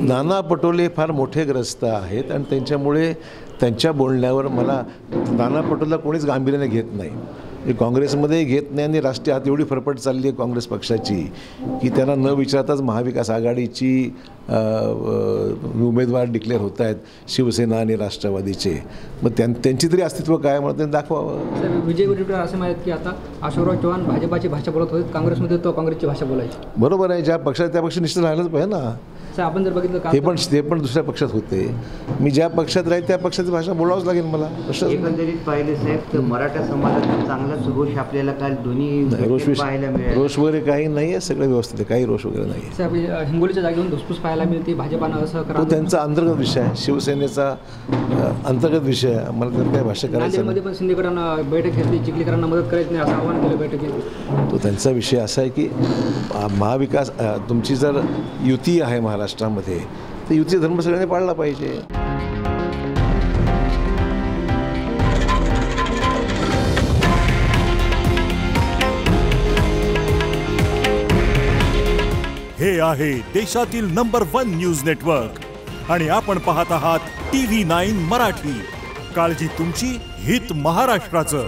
नाना पटोले फार मोठे ग्रस्त आहेत आणि त्यांच्यामुळे त्यांच्या बोलण्यावर मला नाना पटोलेला कोणीच गांभीर्याने घेत नाही. काँग्रेसमध्ये घेत नाही आणि राष्ट्रीय हात एवढी फरफट चालली आहे काँग्रेस पक्षाची की त्यांना न विचारताच महाविकास आघाडीची उमेदवार डिक्लेअर होत आहेत शिवसेना आणि राष्ट्रवादीचे. मग त्यांची तरी अस्तित्व काय म्हणून त्यांनी दाखवावं. सर विजय वडेट्टीवार असे म्हणतात की आता अशोकराव चव्हाण भाजपाची भाषा बोलत होते, काँग्रेसमध्ये तो काँग्रेसची भाषा बोलायची. बरोबर आहे. ज्या पक्षात त्या पक्ष निश्चित राहिलंच पाहिजे ना. सर आपण जर बघितलं ते पण दुसऱ्या पक्षात होते. मी ज्या पक्षात राहील त्या पक्षाची भाषा बोलावंच लागेल मला. एकंदरीत पाहिले साहेब तर मराठा समाजात चांगलाच रोष आपल्याला काल दोन्ही पाहायला मिळाला. रोष वगैरे काही नाही आहे, सगळं व्यवस्थित आहे, काही रोष वगैरे नाही आहे. सर हिंगोलीच्या जागेवरून धुसफूस पाहायला मिळते, भाजपानं असं करा. तो त्यांचा अंतर्गत विषय आहे, शिवसेनेचा अंतर्गत विषय आहे. मला त्यात काही भाष्य करायचं नांदेडमध्ये पण शिंदेकरांना बैठक घेतली, चिखलीकरांना मदत करायची नाही असं आवाहन केलं बैठकीत. तो त्यांचा विषय असा आहे की महाविकास तुमची जर युती आहे महाराष्ट्रामध्ये तर युती धर्म सगळ्यांनी पाळला पाहिजे. हे आहे देशातील नंबर 1 न्यूज नेटवर्क आणि आपण पाहत आहात TV9 मराठी. काळजी तुमची, हित महाराष्ट्राचं.